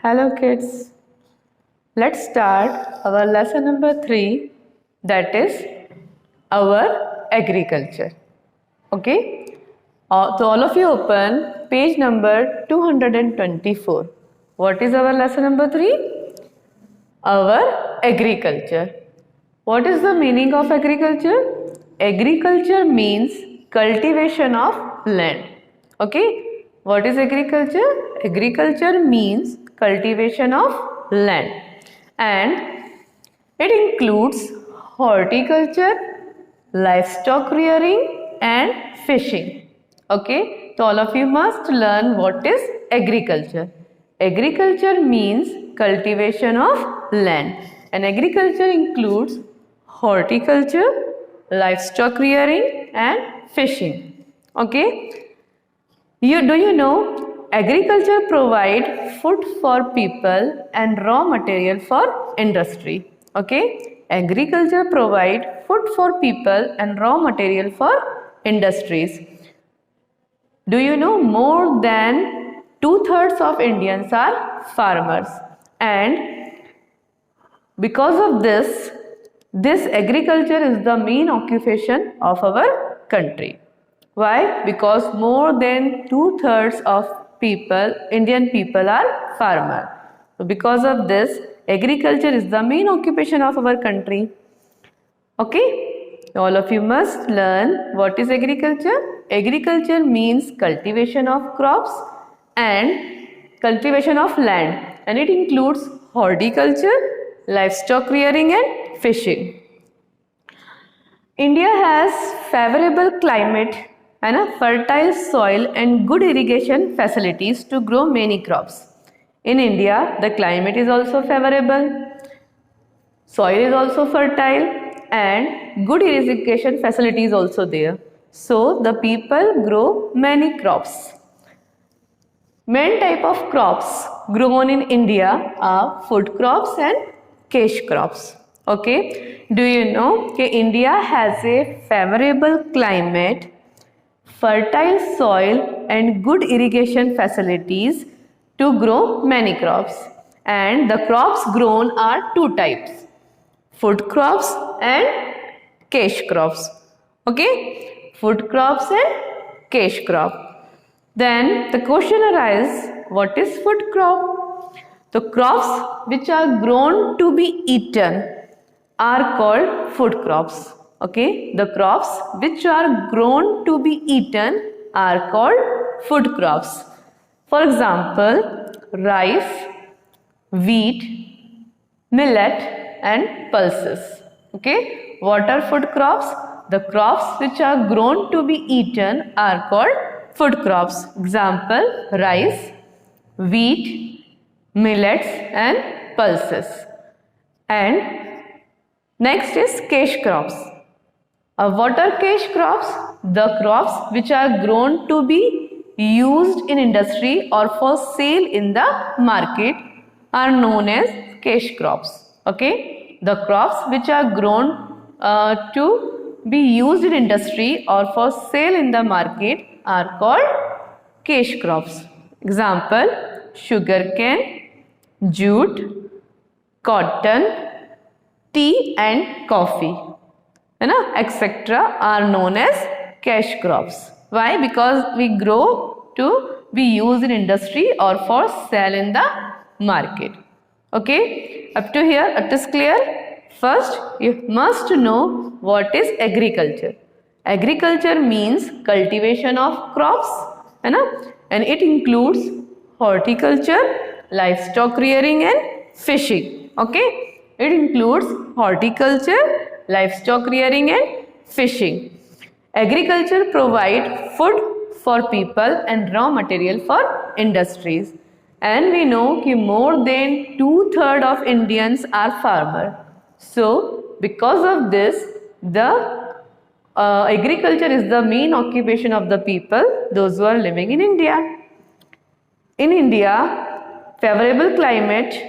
Hello kids, let's start our lesson number 3, that is our agriculture. Okay, so all of you open page number 224. What is our lesson number 3? Our agriculture. What is the meaning of agriculture? Agriculture means cultivation of land. Okay, what is agriculture? Agriculture means cultivation of land, and it includes horticulture, livestock rearing and fishing. Okay, so all of you must learn what is agriculture. Agriculture means cultivation of land, and agriculture includes horticulture, livestock rearing and fishing. Okay, do you know agriculture provide food for people and raw material for industry. Okay, agriculture provide food for people and raw material for industries. Do you know more than 2/3 of Indians are farmers, and because of this agriculture is the main occupation of our country. Why? Because more than 2/3 of Indian people are farmer. So because of this, agriculture is the main occupation of our country. Okay? All of you must learn what is agriculture. Agriculture means cultivation of crops and cultivation of land, and it includes horticulture, livestock rearing and fishing. India has favorable climate and a fertile soil and good irrigation facilities to grow many crops. In India, the climate is also favorable, soil is also fertile and good irrigation facility is also there. So, the people grow many crops. Main type of crops grown in India are food crops and cash crops. Okay, do you know that India has a favorable climate, fertile soil and good irrigation facilities to grow many crops, and the crops grown are two types, food crops and cash crops. Okay, food crops and cash crop. Then the question arises, what is food crop? The crops which are grown to be eaten are called food crops. Okay, the crops which are grown to be eaten are called food crops. For example, rice, wheat, millet and pulses. Okay, what are food crops? The crops which are grown to be eaten are called food crops. Example, rice, wheat, millets and pulses. And next is cash crops. What are cash crops? The crops which are grown to be used in industry or for sale in the market are known as cash crops. Okay, the crops which are grown to be used in industry or for sale in the market are called cash crops. Example, sugarcane, jute, cotton, tea and coffee, etc. are known as cash crops. Why? Because we grow to be used in industry or for sale in the market. Okay, up to here it is clear. First, you must know what is agriculture. Agriculture means cultivation of crops, and it includes horticulture, livestock rearing and fishing. Okay, it includes horticulture, livestock rearing and fishing. Agriculture provides food for people and raw material for industries. And we know that more than 2/3 of Indians are farmers. So, because of this, the agriculture is the main occupation of the people, those who are living in India. In India, favorable climate,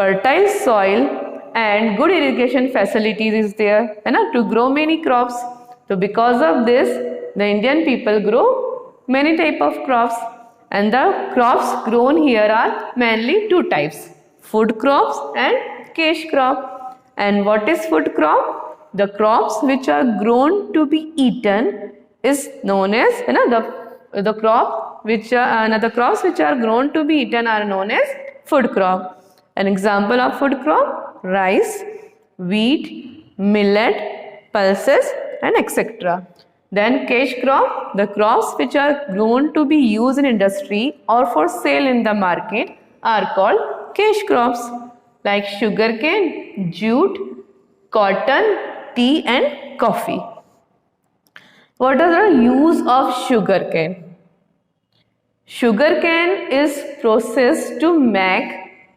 fertile soil and good irrigation facilities is there to grow many crops. So because of this, the Indian people grow many type of crops, And the crops grown here are mainly two types, food crops and cash crop. And what is food crop? The crops which are grown to be eaten is known as, the crop which are, the crops which are grown to be eaten are known as food crop. An example of food crop, rice, wheat, millet, pulses and etc. Then cash crop, the crops which are grown to be used in industry or for sale in the market are called cash crops, like sugarcane, jute, cotton, tea and coffee. What is the use of sugarcane? Sugarcane is processed to make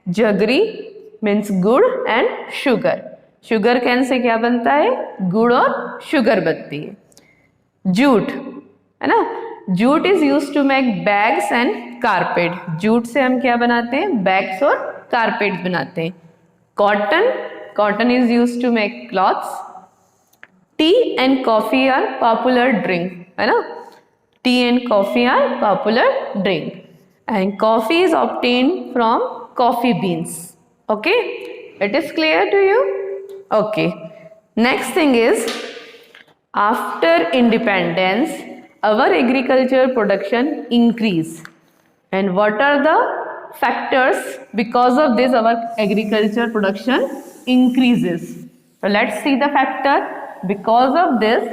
jaggery, means गुड़ and sugar. sugarcane से क्या बनता है? गुड़ और sugar बनती है. Jute है ना, jute is use to make bags and carpet. Jute से हम क्या बनाते हैं? बैग्स और कारपेट बनाते हैं. Cotton, cotton is use to make clothes. Tea and coffee are popular drink, है ना. Tea and coffee are popular drink and coffee is obtained from coffee beans. Okay, it is clear to you? Okay, next thing is, after independence our agriculture production increased. And what are the factors because of this our agriculture production increases? So let's see the factor because of this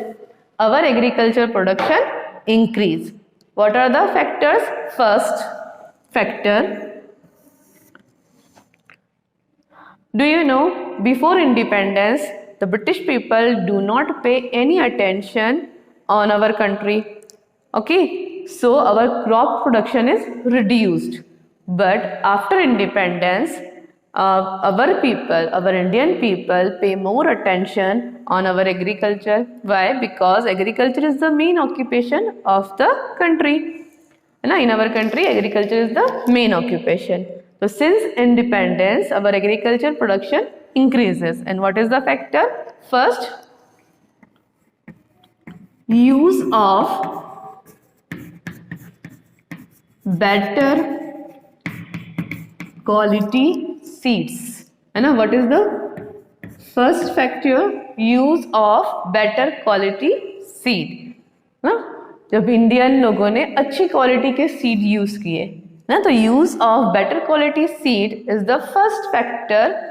our agriculture production increase. What are the factors? First factor, do you know before independence the British people do not pay any attention on our country. Okay, so our crop production is reduced. But after independence, our people, our Indian people pay more attention on our agriculture. Why? Because agriculture is the main occupation of the country. In our country, agriculture is the main occupation. So since independence, our agriculture production increases. And what is the factor? First, use of better quality seeds. And what is the first factor? Use of better quality seed. जब Indian लोगों ने अच्छी quality के seed use किए ना, तो use of better quality seed is the first factor.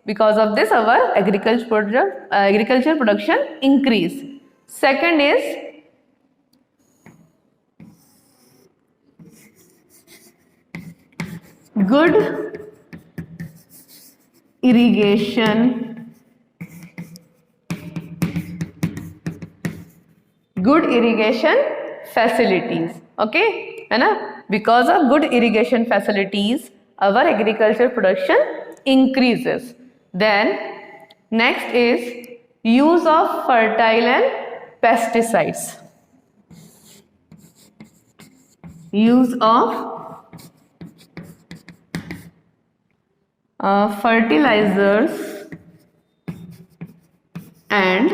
Because of this our agriculture production increase. Second is good irrigation. Good irrigation facilities. Okay, है ना. Because of good irrigation facilities our agriculture production increases. Then next is use of fertile and pesticides. Use of fertilizers and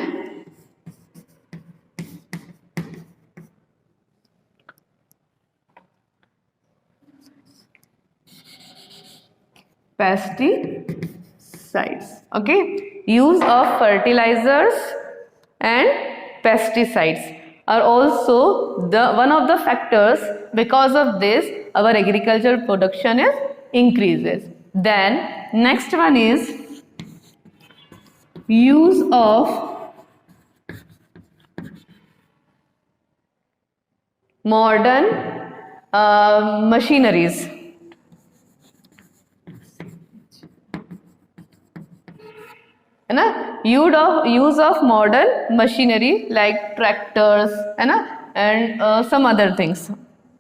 pesticides. Okay, use of fertilizers and pesticides are also one of the factors. Because of this our agriculture production is increases. Then next one is use of modern machineries. है ना, use of modern machinery like tractors, है ना, and some other things.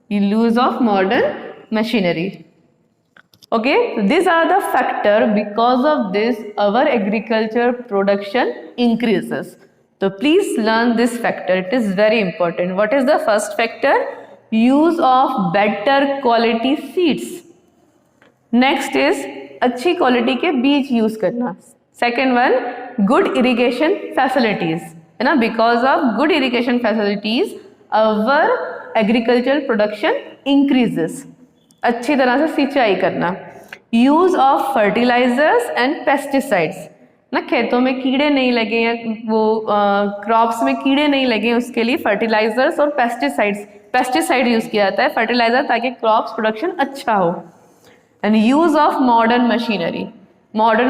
Use of modern machinery. Okay, so these are the factor. Because of this our agriculture production increases. So please learn this factor, it is very important. What is the first factor? Use of better quality seeds. Next is अच्छी quality के बीज use करना. Second one, good irrigation facilities. है ना, because of good irrigation facilities our agriculture production increases, अच्छी तरह से सिंचाई करना, use of fertilizers and pesticides, ना खेतों में कीड़े नहीं लगे या वो क्रॉप्स में कीड़े नहीं लगे उसके लिए फर्टिलाइजर्स और पेस्टिसाइड यूज किया जाता है, फर्टिलाइजर, ताकि क्रॉप्स प्रोडक्शन अच्छा हो। And use of modern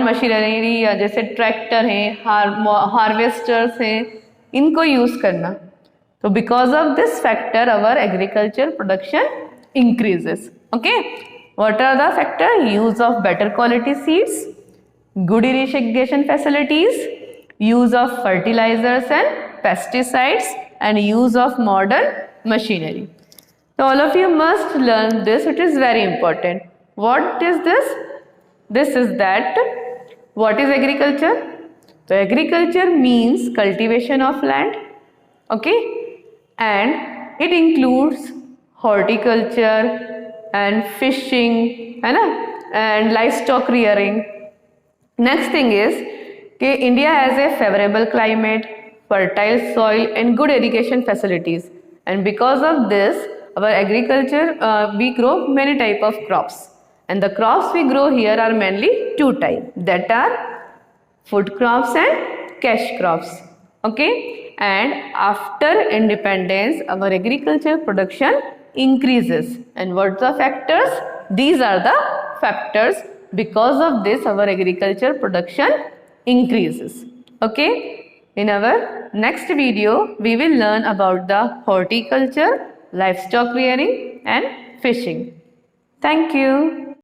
machinery या जैसे ट्रैक्टर हैं, हार्वेस्टर्स हैं, इनको यूज करना। तो because of this factor our agriculture production increases. Okay, what are the factor? Use of better quality seeds, good irrigation facilities, use of fertilizers and pesticides, and use of modern machinery. So all of you must learn this, it is very important. What is this? This is that, what is agriculture? So agriculture means cultivation of land, okay, and it includes horticulture and fishing, है ना, and livestock rearing. Next thing is कि India has a favorable climate, fertile soil and good irrigation facilities, and because of this our agriculture we grow many type of crops, and the crops we grow here are mainly two type, that are food crops and cash crops. Okay, and after independence our agriculture production increases, and what the factors? These are the factors. Because of this our agriculture production increases. Okay, in our next video we will learn about the horticulture, livestock rearing and fishing. Thank you.